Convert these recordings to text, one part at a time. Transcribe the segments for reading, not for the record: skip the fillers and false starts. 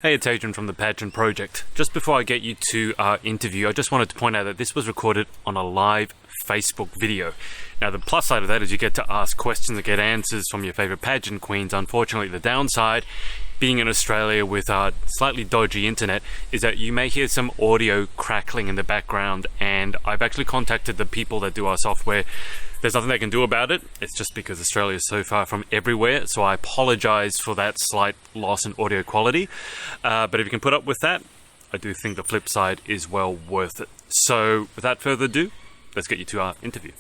Hey, it's Adrian from the Pageant Project. Just before I get you to our interview, I just wanted to point out that this was recorded on a live Facebook video. Now, the plus side of that is you get to ask questions and get answers from your favorite pageant queens. Unfortunately, the downside, being in Australia with our slightly dodgy internet, is that you may hear some audio crackling in the background, and I've actually contacted the people that do our software. There's nothing they can do about it. It's just because Australia is so far from everywhere, so I apologize for that slight loss in audio quality. But if you can put up with that, I do think the flip side is well worth it. So without further ado, let's get you to our interview.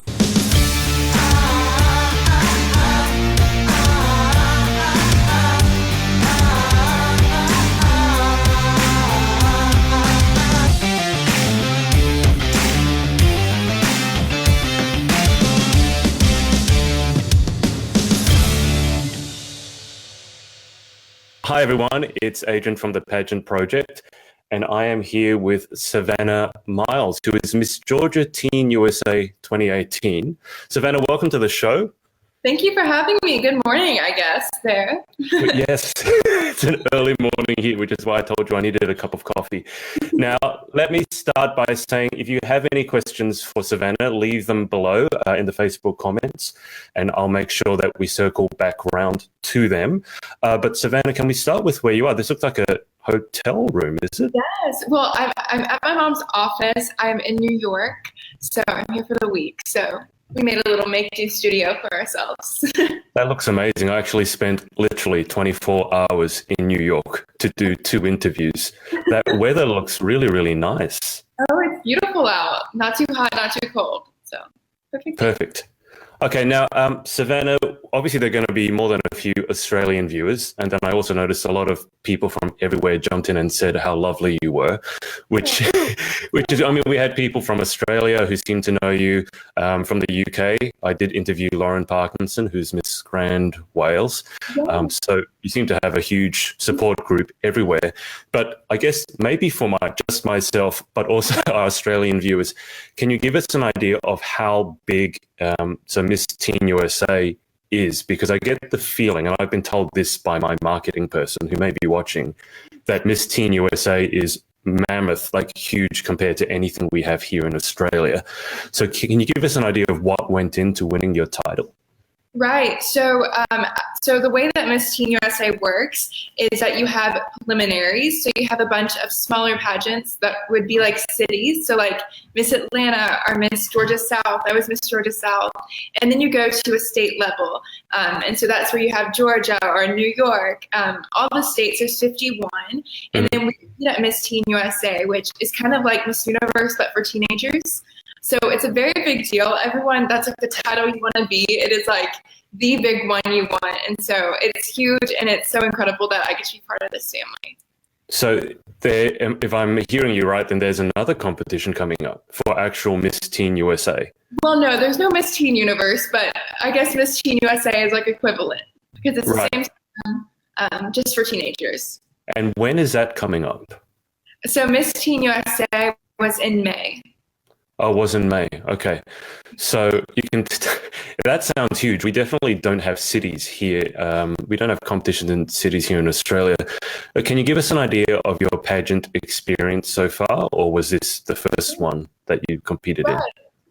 Hi everyone, it's Adrian from the Pageant Project, and I am here with Savannah Miles, who is Miss Georgia Teen USA 2018. Savannah, welcome to the show. Thank you for having me. Good morning, I guess, there. Yes, it's an early morning here, which is why I told you I needed a cup of coffee. Now, let me start by saying, if you have any questions for Savannah, leave them below in the Facebook comments, and I'll make sure that we circle back around to them. But Savannah, can we start with where you are? This looks like a hotel room, is it? Yes. Well, I'm at my mom's office. I'm in New York, so I'm here for the week. So we made a little make-do studio for ourselves. That looks amazing. I actually spent literally 24 hours in New York to do 2 interviews. That weather looks really, really nice. Oh, it's beautiful out. Not too hot, not too cold. So perfect. Perfect. Okay, now, Savannah, obviously there are going to be more than a few Australian viewers, and then I also noticed a lot of people from everywhere jumped in and said how lovely you were, which is, I mean, we had people from Australia who seemed to know you, from the UK. I did interview Lauren Parkinson, who's Miss Grand Wales. So you seem to have a huge support group everywhere. But I guess maybe for just myself, but also our Australian viewers, can you give us an idea of how big so Miss Teen USA is? Because I get the feeling, and I've been told this by my marketing person who may be watching, that Miss Teen USA is mammoth, like huge compared to anything we have here in Australia. So can you give us an idea of what went into winning your title? Right. So the way that Miss Teen USA works is that you have preliminaries. So you have a bunch of smaller pageants that would be like cities. So like Miss Atlanta or Miss Georgia South. I was Miss Georgia South. And then you go to a state level. And so that's where you have Georgia or New York. All the states, there's 51. And then we compete at Miss Teen USA, which is kind of like Miss Universe, but for teenagers. So it's a very big deal. Everyone, that's like the title you want to be. It is like the big one you want. And so it's huge, and it's so incredible that I get to be part of this family. So there, if I'm hearing you right, then there's another competition coming up for actual Miss Teen USA. Well, no, there's no Miss Teen Universe, but I guess Miss Teen USA is like equivalent because it's the same time, just for teenagers. And when is that coming up? So Miss Teen USA was in May. Oh, it was in May. Okay. So you can, that sounds huge. We definitely don't have cities here. We don't have competitions in cities here in Australia. Can you give us an idea of your pageant experience so far, or was this the first one that you competed in?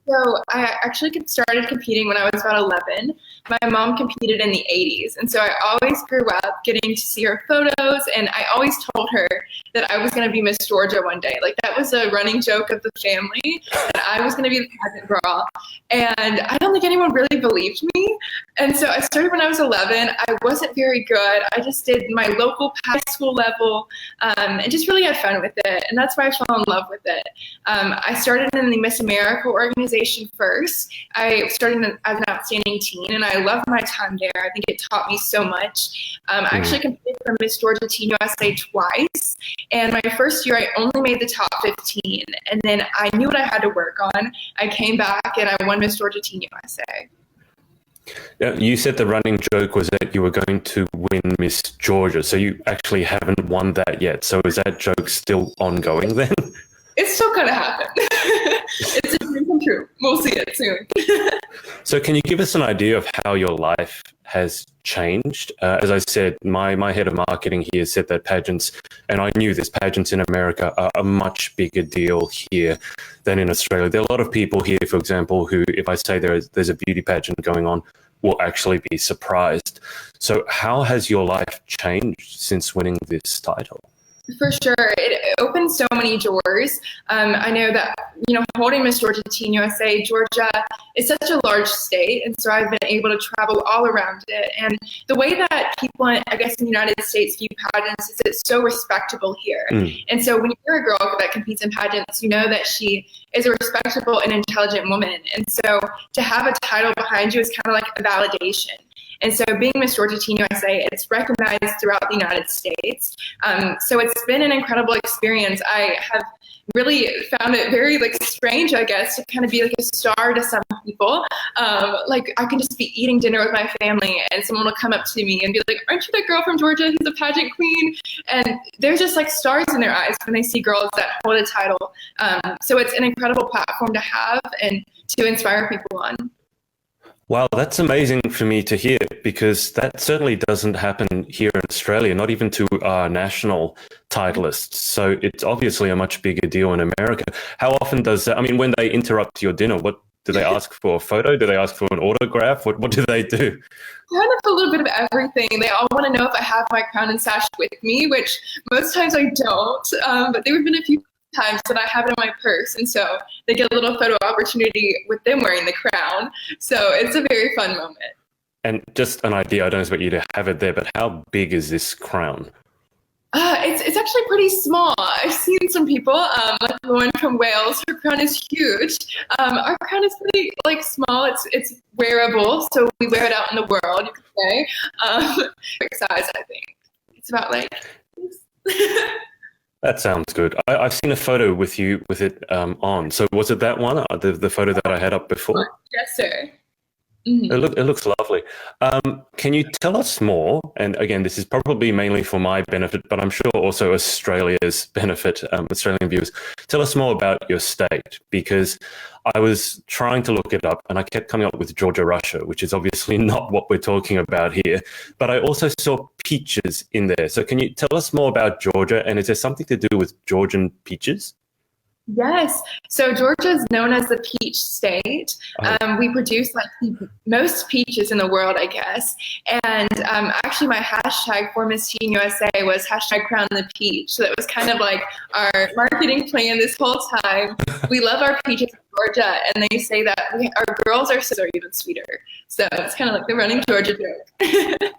So I actually started competing when I was about 11. My mom competed in the 80s. And so I always grew up getting to see her photos. And I always told her that I was going to be Miss Georgia one day. Like that was a running joke of the family, that I was going to be the pageant girl. And I don't think anyone really believed me. And so I started when I was 11. I wasn't very good. I just did my local high school level and just really had fun with it. And that's why I fell in love with it. I started in the Miss America organization first. I started as an outstanding teen, and I loved my time there. I think it taught me so much. I actually competed for Miss Georgia Teen USA twice, and my first year I only made the top 15, and then I knew what I had to work on. I came back and I won Miss Georgia Teen USA. Yeah, you said the running joke was that you were going to win Miss Georgia, so you actually haven't won that yet. So is that joke still ongoing then? It's still going to happen. It's a dream come true. We'll see it soon. So can you give us an idea of how your life has changed. As I said, my head of marketing here said that pageants, and I knew this, pageants in America are a much bigger deal here than in Australia. There are a lot of people here, for example, who, if I say there's a beauty pageant going on, will actually be surprised. So how has your life changed since winning this title? For sure. It opened so many doors. I know that, holding Miss Georgia Teen USA, Georgia is such a large state. And so I've been able to travel all around it. And the way that people, I guess, in the United States view pageants is it's so respectable here. And so when you're a girl that competes in pageants, you know that she is a respectable and intelligent woman. And so to have a title behind you is kind of like a validation. And so being Miss Georgia Teen USA, it's recognized throughout the United States. So it's been an incredible experience. I have really found it very strange, I guess, to kind of be like a star to some people. I can just be eating dinner with my family and someone will come up to me and be like, aren't you the girl from Georgia who's a pageant queen? And they're just like stars in their eyes when they see girls that hold a title. So it's an incredible platform to have and to inspire people on. Wow, that's amazing for me to hear, because that certainly doesn't happen here in Australia, not even to our national titleists. So it's obviously a much bigger deal in America. How often does that, when they interrupt your dinner, what do they ask for? A photo? Do they ask for an autograph? What do they do? Kind of a little bit of everything. They all want to know if I have my crown and sash with me, which most times I don't. But there have been a few times that I have it in my purse, and so they get a little photo opportunity with them wearing the crown. So it's a very fun moment. And just an idea, I don't expect you to have it there, but how big is this crown? It's actually pretty small. I've seen some people, like the one from Wales, her crown is huge. Our crown is pretty small. It's wearable, so we wear it out in the world, you could say. Big size, I think. It's about That sounds good. I've seen a photo with you with it on. So was it that one, the photo that I had up before? Yes, sir. Mm-hmm. It looks lovely. Can you tell us more? And again, this is probably mainly for my benefit, but I'm sure also Australia's benefit, Australian viewers. Tell us more about your state, because I was trying to look it up and I kept coming up with Georgia, Russia, which is obviously not what we're talking about here. But I also saw peaches in there. So can you tell us more about Georgia, and is there something to do with Georgian peaches? Yes. So Georgia is known as the peach state. We produce the most peaches in the world, I guess. And actually my hashtag for Miss Teen USA was #Crown the Peach. So that was kind of like our marketing plan this whole time. We love our peaches in Georgia, and they say that our girls are even sweeter. So it's kind of like the running Georgia joke.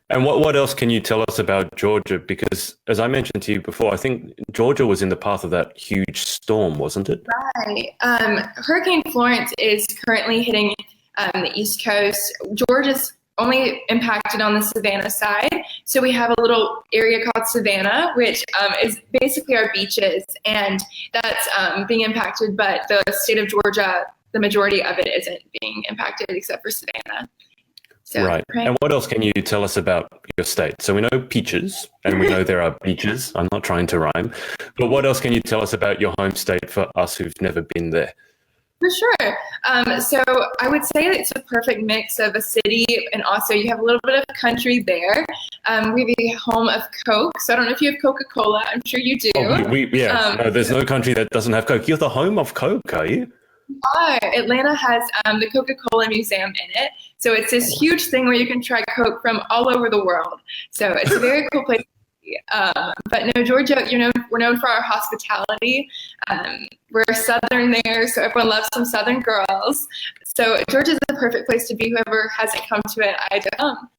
And what else can you tell us about Georgia? Because as I mentioned to you before, I think Georgia was in the path of that huge storm, wasn't it? Right. Hurricane Florence is currently hitting the East Coast. Georgia's only impacted on the Savannah side. So we have a little area called Savannah, which is basically our beaches. And that's being impacted, but the state of Georgia, the majority of it isn't being impacted except for Savannah. So, right. And what else can you tell us about your state? So we know peaches, and we know there are beaches. I'm not trying to rhyme. But what else can you tell us about your home state for us who've never been there? For sure. So I would say that it's a perfect mix of a city, and also you have a little bit of country there. We're the home of Coke. So I don't know if you have Coca-Cola. I'm sure you do. No, there's no country that doesn't have Coke. You're the home of Coke, are you? Atlanta has the Coca-Cola Museum in it. So it's this huge thing where you can try Coke from all over the world. So it's a very cool place to be. But no, Georgia, we're known for our hospitality. We're Southern there, so everyone loves some Southern girls. So Georgia's the perfect place to be. Whoever hasn't come to it, I'd come.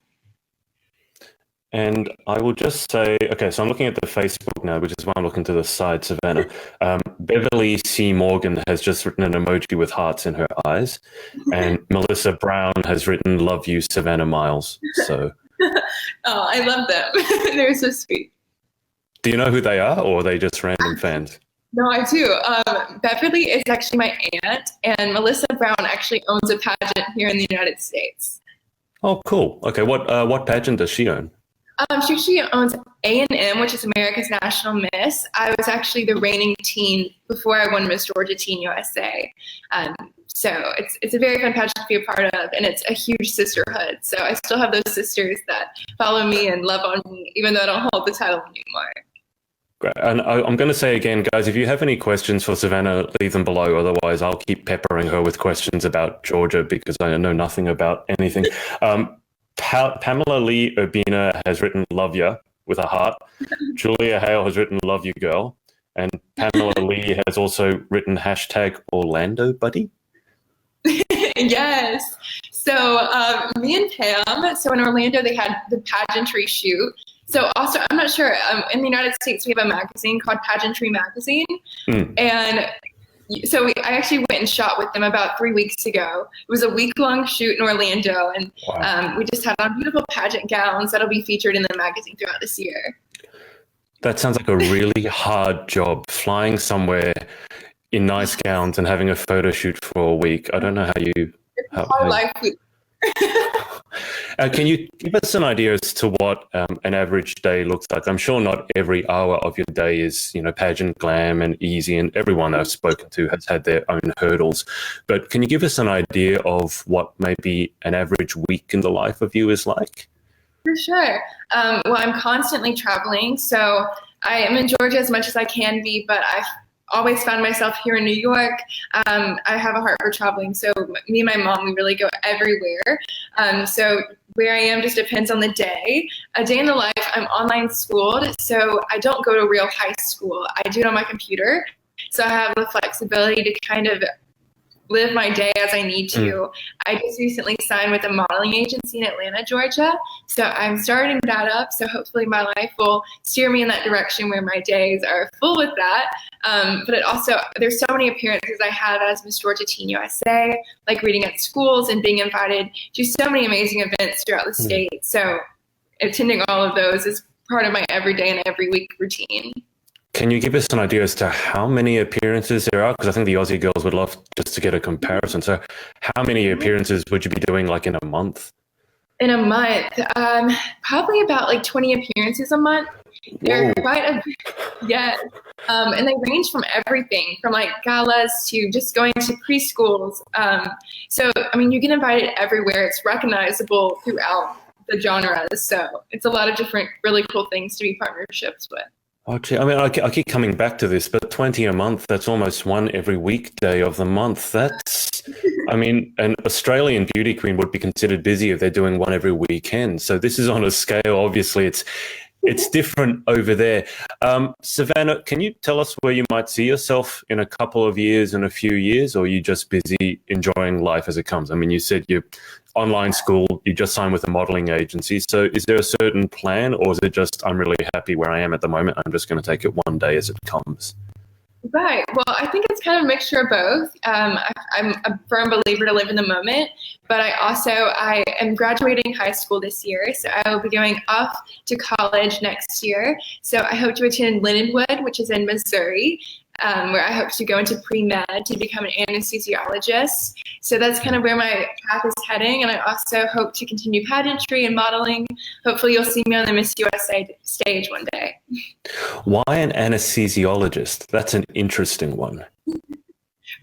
And I will just say, okay, so I'm looking at the Facebook now, which is why I'm looking to the side, Savannah. Beverly C. Morgan has just written an emoji with hearts in her eyes. And Melissa Brown has written, "Love you, Savannah Miles." So. Oh, I love them. They're so sweet. Do you know who they are, or are they just random fans? No, I do. Beverly is actually my aunt, and Melissa Brown actually owns a pageant here in the United States. Oh, cool. Okay, what pageant does she own? She owns A&M, which is America's National Miss. I was actually the reigning teen before I won Miss Georgia Teen USA. So it's a very fun pageant to be a part of, and it's a huge sisterhood. So I still have those sisters that follow me and love on me, even though I don't hold the title anymore. Great. And I'm going to say again, guys, if you have any questions for Savannah, leave them below. Otherwise, I'll keep peppering her with questions about Georgia because I know nothing about anything. Pamela Lee Urbina has written "Love Ya" with a heart. Julia Hale has written "Love You, Girl." And Pamela Lee has also written #Orlando Buddy. Yes. So me and Pam, so in Orlando, they had the pageantry shoot. So also, I'm not sure, in the United States, we have a magazine called Pageantry Magazine. And so I actually went and shot with them about 3 weeks ago. It was a week-long shoot in Orlando. And Wow. we just had on beautiful pageant gowns that'll be featured in the magazine throughout this year. That sounds like a really hard job, flying somewhere in nice gowns and having a photo shoot for a week. I don't know how you... Our life. Can you give us an idea as to what an average day looks like? I'm sure not every hour of your day is, pageant glam and easy, and everyone I've spoken to has had their own hurdles. But can you give us an idea of what maybe an average week in the life of you is like? For sure. Well, I'm constantly traveling, so I am in Georgia as much as I can be, but I've always found myself here in New York. I have a heart for traveling, so me and my mom, we really go everywhere. So where I am just depends on the day. A day in the life, I'm online schooled, so I don't go to real high school. I do it on my computer, so I have the flexibility to kind of live my day as I need to. I just recently signed with a modeling agency in Atlanta, Georgia. So I'm starting that up. So hopefully my life will steer me in that direction where my days are full with that. But it also, there's so many appearances I have as Miss Georgia Teen USA, like reading at schools and being invited to so many amazing events throughout the state. So attending all of those is part of my everyday and every week routine. Can you give us an idea as to how many appearances there are? Because I think the Aussie girls would love just to get a comparison. So how many appearances would you be doing like in a month? In a month, probably about like 20 appearances a month. They're quite a, yeah. And they range from everything from like galas to just going to preschools. So, I mean, you get invited everywhere. It's recognizable throughout the genres. So it's a lot of different really cool things to be partnerships with. Oh, gee. I mean, I keep coming back to this, but 20 a month, that's almost one every weekday of the month. That's, I mean, an Australian beauty queen would be considered busy if they're doing one every weekend. So this is on a scale, obviously, it's different over there. Savannah, can you tell us where you might see yourself in a couple of years, in a few years, or are you just busy enjoying life as it comes? I mean, you said you're online school, you just signed with a modeling agency. So is there a certain plan, or is it just, I'm really happy where I am at the moment, I'm just going to take it one day as it comes? Right. Well, I think it's kind of a mixture of both. I'm a firm believer to live in the moment, but I am graduating high school this year, so I will be going off to college next year. So I hope to attend Lindenwood, which is in Missouri, where I hope to go into pre-med to become an anesthesiologist. So that's kind of where my path is heading. And I also hope to continue pageantry and modeling. Hopefully you'll see me on the Miss USA stage one day. Why an anesthesiologist? That's an interesting one.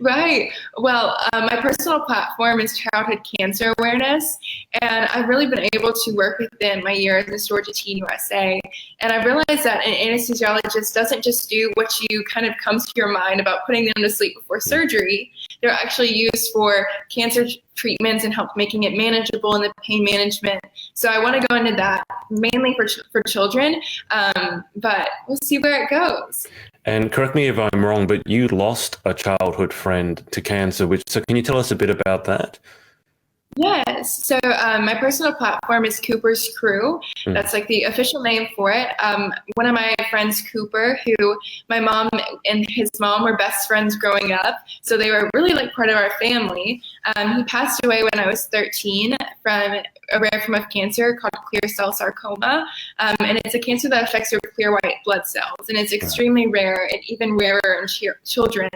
Right. Well, my personal platform is childhood cancer awareness, and I've really been able to work within my year as Miss Georgia Teen USA. And I realized that an anesthesiologist doesn't just do what you kind of comes to your mind about putting them to sleep before surgery. They're actually used for cancer treatments and help making it manageable in the pain management. So I want to go into that mainly for children, but we'll see where it goes. And correct me if I'm wrong, but you lost a childhood friend to cancer. So can you tell us a bit about that? Yes. So my personal platform is Cooper's Crew. That's like the official name for it. One of my friends, Cooper, who my mom and his mom were best friends growing up. So they were really like part of our family. He passed away when I was 13 from a rare form of cancer called clear cell sarcoma. And it's a cancer that affects your clear white blood cells. And it's extremely rare and even rarer in children.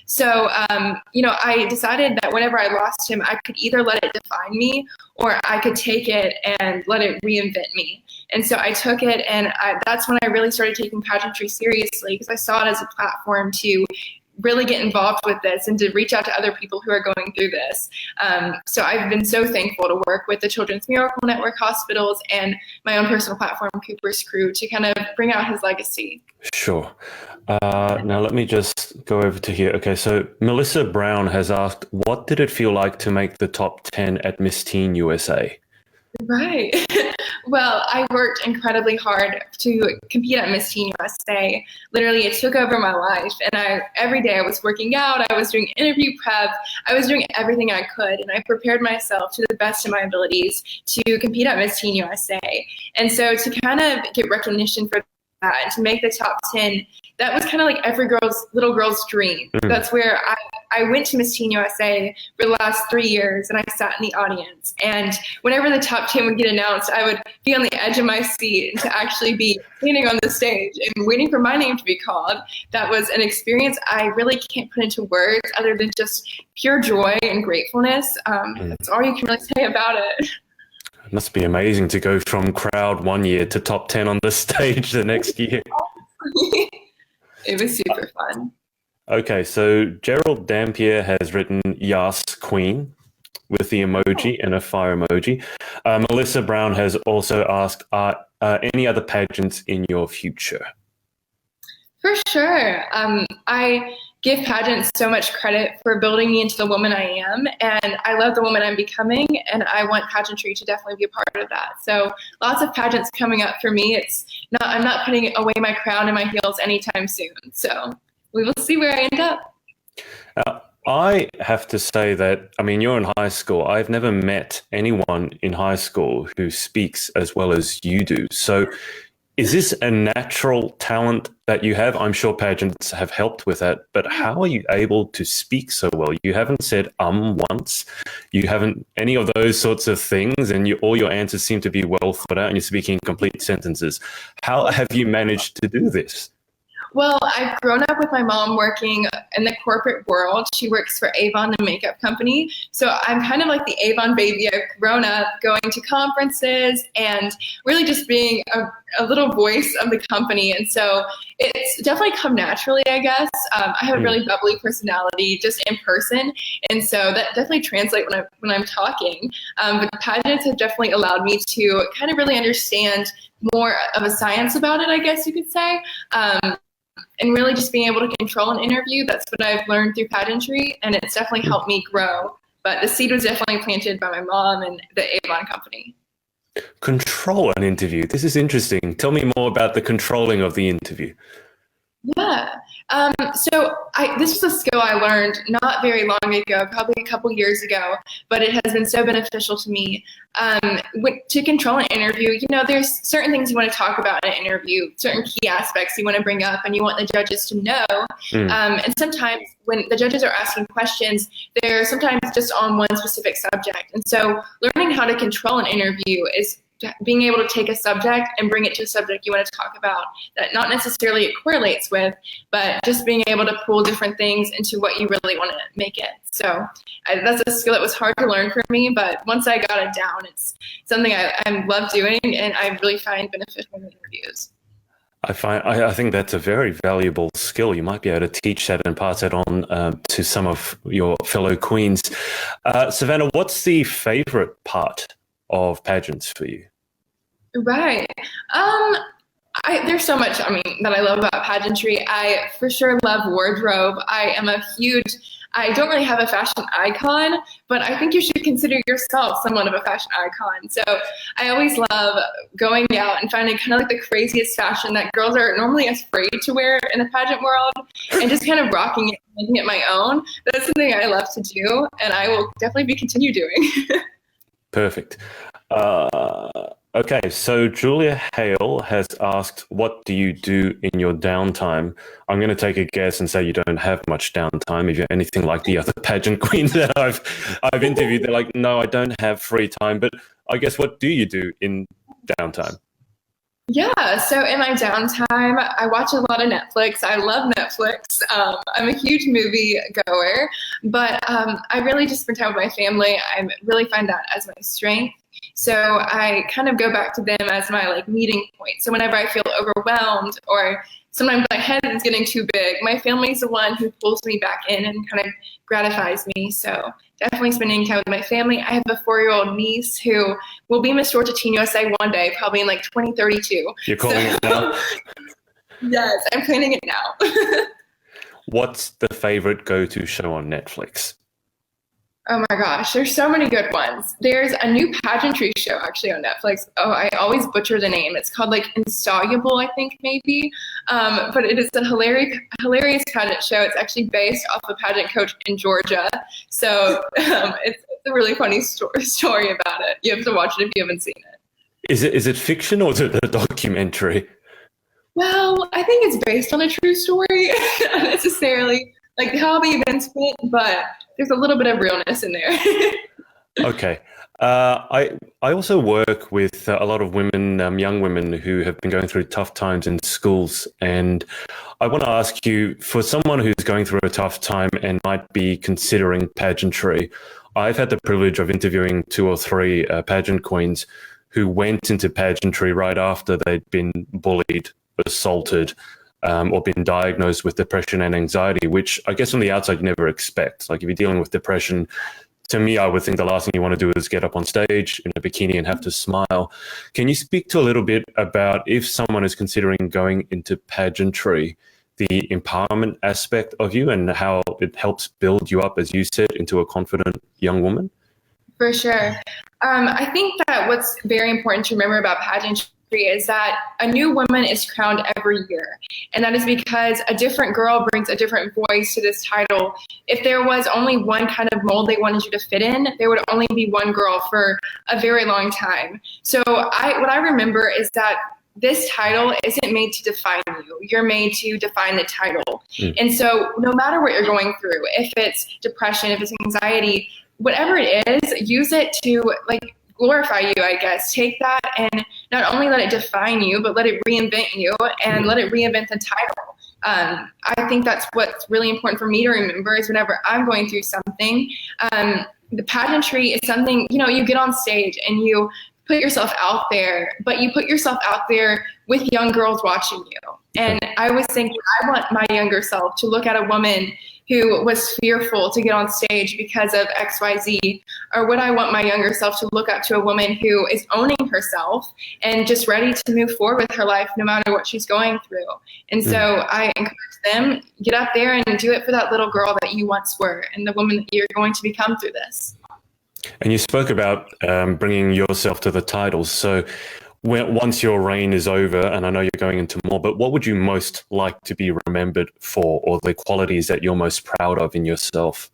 So, I decided that whenever I lost him, I could either let it define me or I could take it and let it reinvent me. And so I took it, and that's when I really started taking pageantry seriously, because I saw it as a platform to really get involved with this and to reach out to other people who are going through this. So I've been so thankful to work with the Children's Miracle Network hospitals and my own personal platform, Cooper's Crew, to kind of bring out his legacy. Sure. Now let me just go over to here. Okay, so Melissa Brown has asked, what did it feel like to make the top 10 at Miss Teen USA? Right. Well, I worked incredibly hard to compete at Miss Teen USA. Literally, it took over my life. And every day I was working out, I was doing interview prep, I was doing everything I could. And I prepared myself to the best of my abilities to compete at Miss Teen USA. And so to kind of get recognition for that and to make the top 10, that was kind of like every little girl's dream. That's where I went to Miss Teen USA for the last 3 years, and I sat in the audience. And whenever the top 10 would get announced, I would be on the edge of my seat and to actually be standing on the stage and waiting for my name to be called. That was an experience I really can't put into words other than just pure joy and gratefulness. That's all you can really say about it. It must be amazing to go from crowd one year to top 10 on the stage the next year. It was super fun. Okay, so Gerald Dampier has written Yas Queen with the emoji and a fire emoji. Melissa Brown has also asked, are any other pageants in your future? For sure. I give pageants so much credit for building me into the woman I am, and I love the woman I'm becoming, and I want pageantry to definitely be a part of that. So lots of pageants coming up for me. I'm not putting away my crown and my heels anytime soon. So we will see where I end up. I have to say that, I mean, you're in high school. I've never met anyone in high school who speaks as well as you do. So is this a natural talent that you have? I'm sure pageants have helped with that, but how are you able to speak so well? You haven't said once. You haven't any of those sorts of things, and all your answers seem to be well thought out, and you're speaking complete sentences. How have you managed to do this? Well, I've grown up with my mom working in the corporate world. She works for Avon, the makeup company. So I'm kind of like the Avon baby. I've grown up going to conferences and really just being a little voice of the company. And so it's definitely come naturally, I guess. I have a really bubbly personality just in person. And so that definitely translates when I'm talking. But pageants have definitely allowed me to kind of really understand more of a science about it, I guess you could say. And really just being able to control an interview, that's what I've learned through pageantry, and it's definitely helped me grow. But the seed was definitely planted by my mom and the Avon company. Control an interview. This is interesting. Tell me more about the controlling of the interview. Yeah. So this was a skill I learned not very long ago, probably a couple years ago, but it has been so beneficial to me. To control an interview, there's certain things you want to talk about in an interview, certain key aspects you want to bring up and you want the judges to know. And sometimes when the judges are asking questions, they're sometimes just on one specific subject. And so learning how to control an interview is being able to take a subject and bring it to a subject you want to talk about that not necessarily it correlates with, but just being able to pull different things into what you really want to make it. So that's a skill that was hard to learn for me, but once I got it down, it's something I love doing and I really find beneficial in interviews. I think that's a very valuable skill. You might be able to teach that and pass that on to some of your fellow queens. Savannah, what's the favorite part of pageants for you? Right. There's so much, that I love about pageantry. I for sure love wardrobe. I don't really have a fashion icon, but I think you should consider yourself somewhat of a fashion icon. So I always love going out and finding kind of like the craziest fashion that girls are normally afraid to wear in the pageant world and just kind of rocking it, making it my own. That's something I love to do, and I will definitely continue doing. Perfect. Okay, so Julia Hale has asked, what do you do in your downtime? I'm going to take a guess and say you don't have much downtime. If you're anything like the other pageant queens that I've interviewed, they're like, no, I don't have free time. But I guess, what do you do in downtime? Yeah, so in my downtime, I watch a lot of Netflix. I love Netflix. I'm a huge movie goer, but I really just spend time with my family. I really find that as my strength. So I kind of go back to them as my meeting point. So whenever I feel overwhelmed or sometimes my head is getting too big, my family's the one who pulls me back in and kind of gratifies me. So definitely spending time with my family. I have a 4-year-old niece who will be Miss Georgia Teen USA one day, probably in like 2032. You're calling it now? Yes, I'm planning it now. What's the favorite go-to show on Netflix? Oh my gosh, there's so many good ones. There's a new pageantry show actually on Netflix. Oh, I always butcher the name. It's called like Insoluble, I think maybe. But it is a hilarious pageant show. It's actually based off a pageant coach in Georgia. So it's a really funny story about it. You have to watch it if you haven't seen it. Is it fiction or is it a documentary? Well, I think it's based on a true story, not necessarily like how the events went, but there's a little bit of realness in there. Okay. I also work with a lot of women, young women who have been going through tough times in schools. And I want to ask you, for someone who's going through a tough time and might be considering pageantry, I've had the privilege of interviewing 2 or 3 pageant queens who went into pageantry right after they'd been bullied, assaulted, or been diagnosed with depression and anxiety, which I guess on the outside you never expect. Like if you're dealing with depression, to me, I would think the last thing you want to do is get up on stage in a bikini and have to smile. Can you speak to a little bit about if someone is considering going into pageantry, the empowerment aspect of you and how it helps build you up, as you said, into a confident young woman? For sure. I think that what's very important to remember about pageantry is that a new woman is crowned every year. And that is because a different girl brings a different voice to this title. If there was only one kind of mold they wanted you to fit in, there would only be one girl for a very long time. So what I remember is that this title isn't made to define you. You're made to define the title. And so no matter what you're going through, if it's depression, if it's anxiety, whatever it is, use it to like glorify you, I guess. Take that and not only let it define you, but let it reinvent you and let it reinvent the title. I think that's what's really important for me to remember is whenever I'm going through something, the pageantry is something, you get on stage and you put yourself out there, but you put yourself out there with young girls watching you. And I always think I want my younger self to look at a woman who was fearful to get on stage because of XYZ, or would I want my younger self to look up to a woman who is owning herself and just ready to move forward with her life no matter what she's going through. And so I encourage them, get up there and do it for that little girl that you once were and the woman that you're going to become through this. And you spoke about bringing yourself to the titles. So once your reign is over, and I know you're going into more, but what would you most like to be remembered for, or the qualities that you're most proud of in yourself?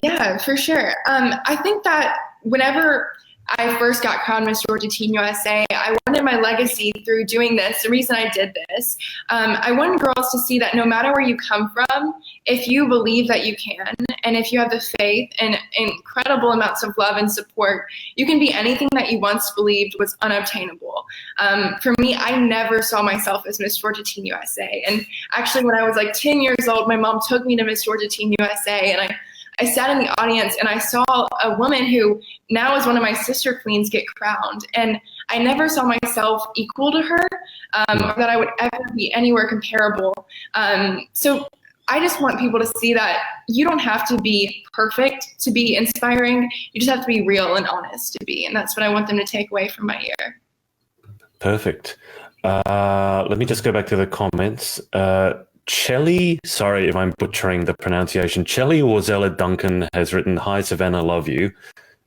Yeah, for sure. I think that whenever I first got crowned Miss Georgia Teen USA, I wanted my legacy through doing this. The reason I did this, I wanted girls to see that no matter where you come from, if you believe that you can, and if you have the faith and incredible amounts of love and support, you can be anything that you once believed was unobtainable. For me, I never saw myself as Miss Georgia Teen USA. And actually, when I was like 10 years old, my mom took me to Miss Georgia Teen USA, and I sat in the audience and I saw a woman who now is one of my sister queens get crowned. And I never saw myself equal to her, or that I would ever be anywhere comparable. So I just want people to see that you don't have to be perfect to be inspiring. You just have to be real and honest to be. And that's what I want them to take away from my year. Perfect. Let me just go back to the comments. Chelly, sorry if I'm butchering the pronunciation. Chelly Warzella Duncan has written, "Hi Savannah, love you,"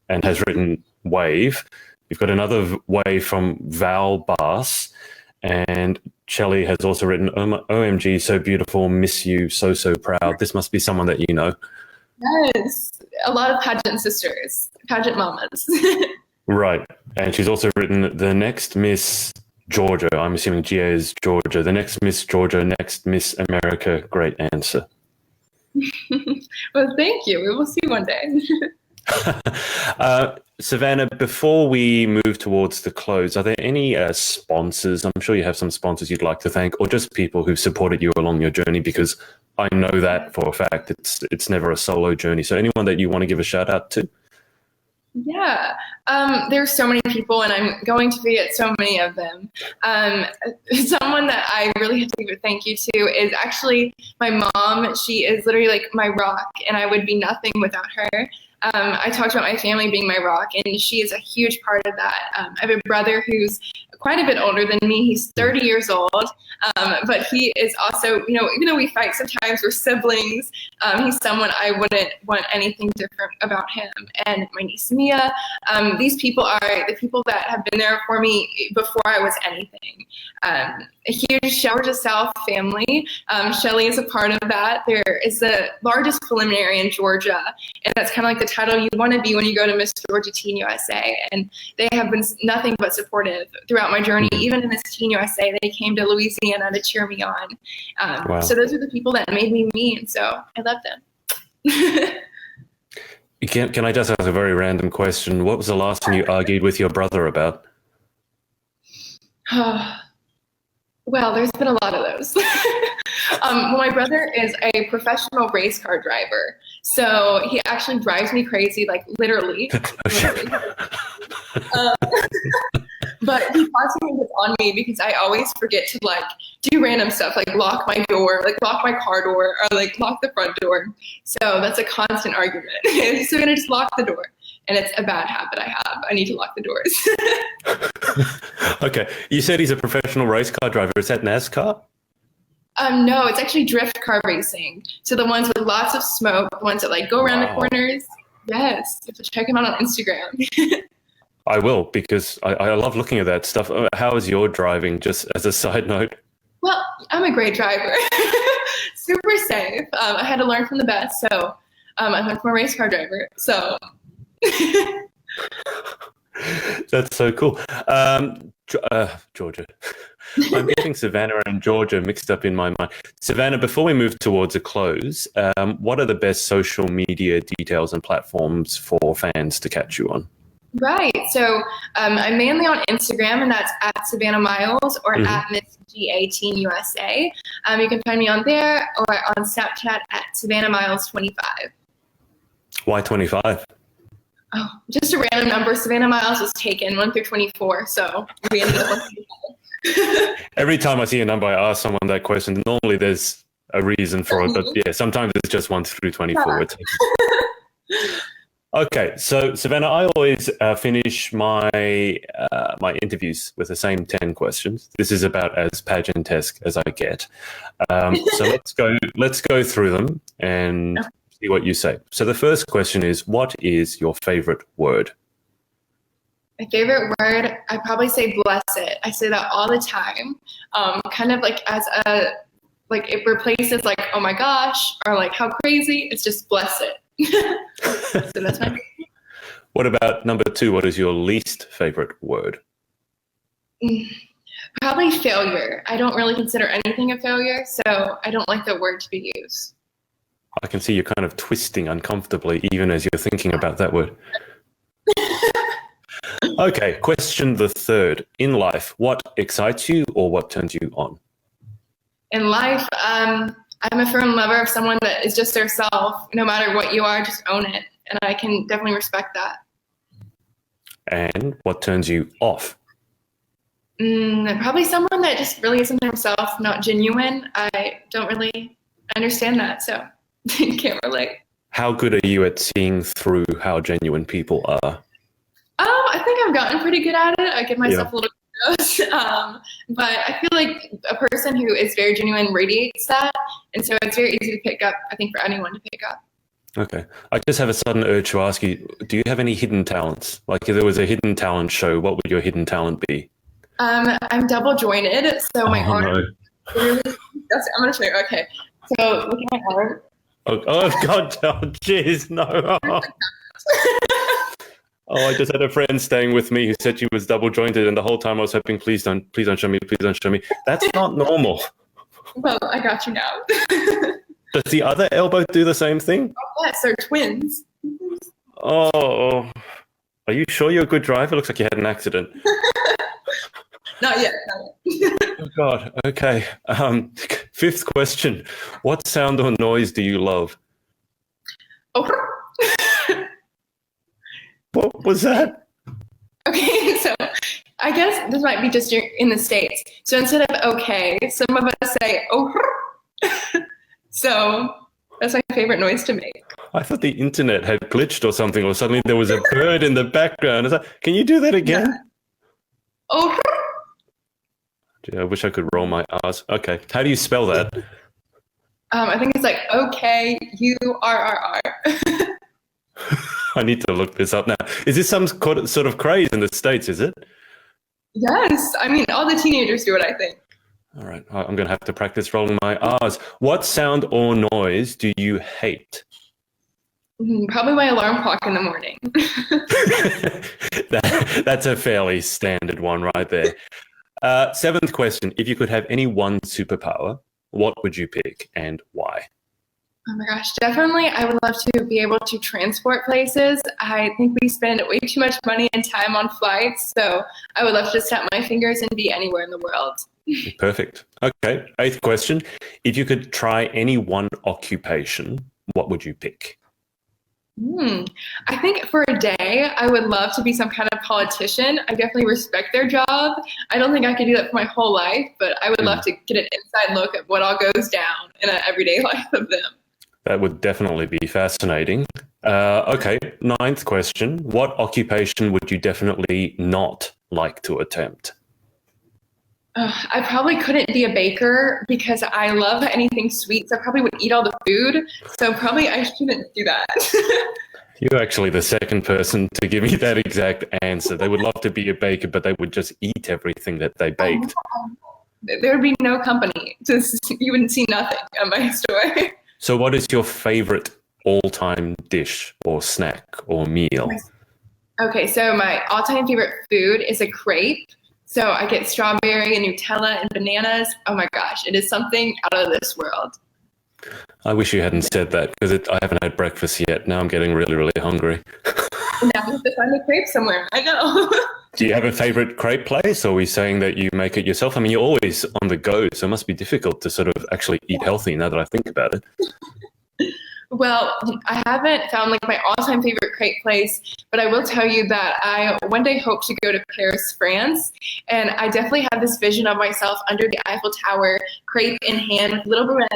and has written "wave." You've got another wave from Val Bass, and Chelly has also written, "OMG, so beautiful, miss you, so proud." This must be someone that you know. Yes, a lot of pageant sisters, pageant mamas. Right, and she's also written, "The next Miss Georgia," I'm assuming GA is Georgia, "the next Miss Georgia, next Miss America, great answer." Well, thank you. We will see one day. Savannah, before we move towards the close, are there any sponsors? I'm sure you have some sponsors you'd like to thank, or just people who've supported you along your journey, because I know that for a fact it's never a solo journey. So anyone that you want to give a shout out to? Yeah, there's so many people, and I'm going to forget so many of them. Someone that I really have to give a thank you to is actually my mom. She is literally like my rock, and I would be nothing without her. I talked about my family being my rock, and she is a huge part of that. I have a brother who's quite a bit older than me. He's 30 years old, but he is also, even though we fight sometimes, we're siblings. He's someone I wouldn't want anything different about him. And my niece Mia, these people are the people that have been there for me before I was anything. A huge shower to South family. Shelly is a part of that. There is the largest preliminary in Georgia, and that's kind of like the title you want to be when you go to Miss Georgia Teen USA. And they have been nothing but supportive throughout my journey. Even in Miss Teen USA, they came to Louisiana to cheer me on. Wow. So those are the people that made me me, and so I love them. Can I just ask a very random question? What was the last time you argued with your brother about? Well, there's been a lot of those. My brother is a professional race car driver, so he actually drives me crazy, like literally. But he constantly gets on me because I always forget to do random stuff, like lock my door, like lock my car door, or like lock the front door. So that's a constant argument. So I'm gonna just lock the door, and it's a bad habit I have. I need to lock the doors. Okay, you said he's a professional race car driver. Is that NASCAR? No, it's actually drift car racing. So the ones with lots of smoke, the ones that go around the corners. Yes, you have to check him out on Instagram. I will, because I love looking at that stuff. How is your driving, just as a side note? Well, I'm a great driver. Super safe. I had to learn from the best, so I learned from a race car driver. So that's so cool. Georgia. I'm getting Savannah and Georgia mixed up in my mind. Savannah, before we move towards a close, what are the best social media details and platforms for fans to catch you on? Right. So I'm mainly on Instagram, and that's at Savannah Miles or at Miss GA Teen USA. You can find me on there or on Snapchat at Savannah Miles 25. Why 25? Oh, just a random number. Savannah Miles was taken 1 through 24, so we ended up on 25. Every time I see a number, I ask someone that question. Normally, there's a reason for it, but yeah, sometimes it's just 1 through 24. Okay, so Savannah, I always finish my my interviews with the same 10 questions. This is about as pageant-esque as I get. So let's go through them and see what you say. So the first question is, what is your favorite word? My favorite word, I'd probably say blessed. I say that all the time. Kind of like as a, it replaces oh my gosh, or how crazy. It's just blessed. So that's my favorite. What about number 2? What is your least favorite word? Probably failure. I don't really consider anything a failure, so I don't like the word to be used. I can see you kind of twisting uncomfortably even as you're thinking about that word. Okay, question the third. In life, what excites you or what turns you on? In life, I'm a firm lover of someone that is just their self. No matter what you are, just own it. And I can definitely respect that. And what turns you off? Probably someone that just really isn't themselves, not genuine. I don't really understand that, so can't relate. How good are you at seeing through how genuine people are? I think I've gotten pretty good at it. I give myself a little kudos. But I feel like a person who is very genuine radiates that. And so it's very easy to pick up, I think, for anyone to pick up. Okay. I just have a sudden urge to ask you, do you have any hidden talents? If there was a hidden talent show, what would your hidden talent be? I'm double jointed, so my arm. No. I'm going to show you. Okay. So look at my arm. Oh God! Oh jeez, no. Oh, I just had a friend staying with me who said she was double jointed, and the whole time I was hoping, please don't show me, please don't show me. That's not normal. Well, I got you now. Does the other elbow do the same thing? Oh, yes, they're twins. Oh, are you sure you're a good driver? Looks like you had an accident. Not yet. Oh God. Okay. Fifth question: what sound or noise do you love? Oh. What was that? Okay, so I guess this might be just in the States. So instead of okay, some of us say oh. So that's my favorite noise to make. I thought the internet had glitched or something, or suddenly there was a bird in the background. I was like, can you do that again? Yeah. Oh. Gee, I wish I could roll my R's. Okay, how do you spell that? I think it's like okay, URRR. I need to look this up now. Is this some sort of craze in the States, is it? Yes, I mean all the teenagers do it, I think. All right, I'm going to have to practice rolling my R's. What sound or noise do you hate? Probably my alarm clock in the morning. That's a fairly standard one right there. Seventh question. If you could have any one superpower, what would you pick and why? Oh my gosh, definitely. I would love to be able to transport places. I think we spend way too much money and time on flights, so I would love to just snap my fingers and be anywhere in the world. Perfect. Okay, eighth question. If you could try any one occupation, what would you pick? I think for a day, I would love to be some kind of politician. I definitely respect their job. I don't think I could do that for my whole life, but I would love to get an inside look at what all goes down in an everyday life of them. That would definitely be fascinating. Okay, ninth question. What occupation would you definitely not like to attempt? I probably couldn't be a baker because I love anything sweet, so I probably would eat all the food. So probably I shouldn't do that. You're actually the second person to give me that exact answer. They would love to be a baker, but they would just eat everything that they baked. There would be no company. You wouldn't see nothing at my store. So what is your favorite all-time dish or snack or meal? Okay, so my all-time favorite food is a crepe. So I get strawberry and Nutella and bananas. Oh my gosh, it is something out of this world. I wish you hadn't said that because I haven't had breakfast yet. Now I'm getting really, really hungry. Now I have to find a crepe somewhere. I know. Do you have a favorite crepe place, or are we saying that you make it yourself? I mean, you're always on the go, so it must be difficult to sort of actually eat healthy now that I think about it. Well, I haven't found like my all-time favorite crepe place, but I will tell you that I one day hope to go to Paris, France, and I definitely have this vision of myself under the Eiffel Tower, crepe in hand with a little beret,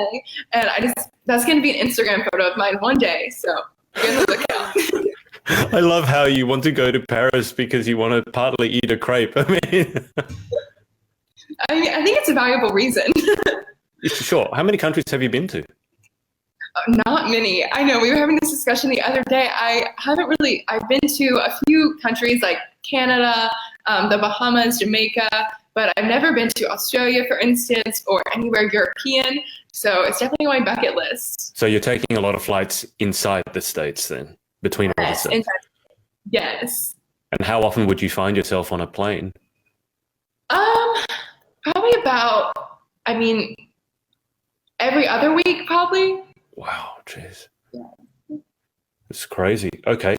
and that's going to be an Instagram photo of mine one day, so be on the lookout. I love how you want to go to Paris because you want to partly eat a crepe. I mean, I think it's a valuable reason. Sure. How many countries have you been to? Not many. I know we were having this discussion the other day. I've been to a few countries like Canada, the Bahamas, Jamaica, but I've never been to Australia, for instance, or anywhere European. So it's definitely on my bucket list. So you're taking a lot of flights inside the States then, between all the states? Yes. And how often would you find yourself on a plane? Probably about, every other week, probably. Wow, jeez. Yeah. It's crazy. Okay.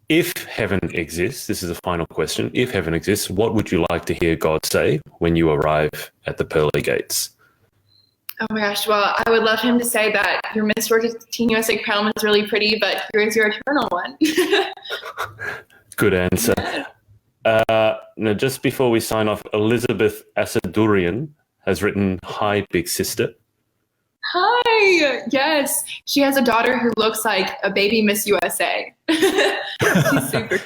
If heaven exists, this is a final question. If heaven exists, what would you like to hear God say when you arrive at the pearly gates? Oh my gosh. Well, I would love him to say that your Miss Georgia Teen USA crown was really pretty, but here's your eternal one. Good answer. Now, just before we sign off, Elizabeth Asadurian has written, "Hi, big sister." Hi. Yes. She has a daughter who looks like a baby Miss USA. She's super.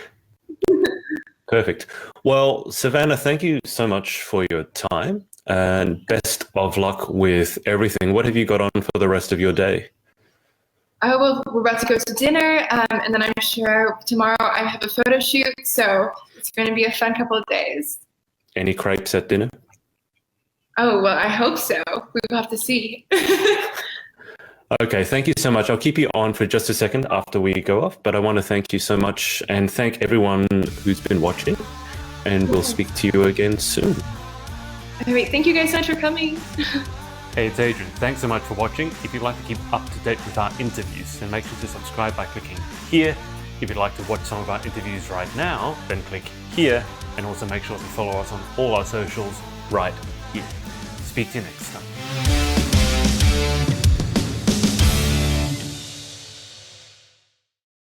Perfect. Well, Savannah, thank you so much for your time and best of luck with everything. What have you got on for the rest of your day? Well, we're about to go to dinner, and then I'm sure tomorrow I have a photo shoot, so it's going to be a fun couple of days. Any crepes at dinner? Oh, well, I hope so. We will have to see. Okay, thank you so much. I'll keep you on for just a second after we go off, but I want to thank you so much and thank everyone who's been watching, and we'll speak to you again soon. All right, thank you guys so much for coming. Hey, it's Adrian. Thanks so much for watching. If you'd like to keep up to date with our interviews, then make sure to subscribe by clicking here. If you'd like to watch some of our interviews right now, then click here, and also make sure to follow us on all our socials right here. Speak to you next time.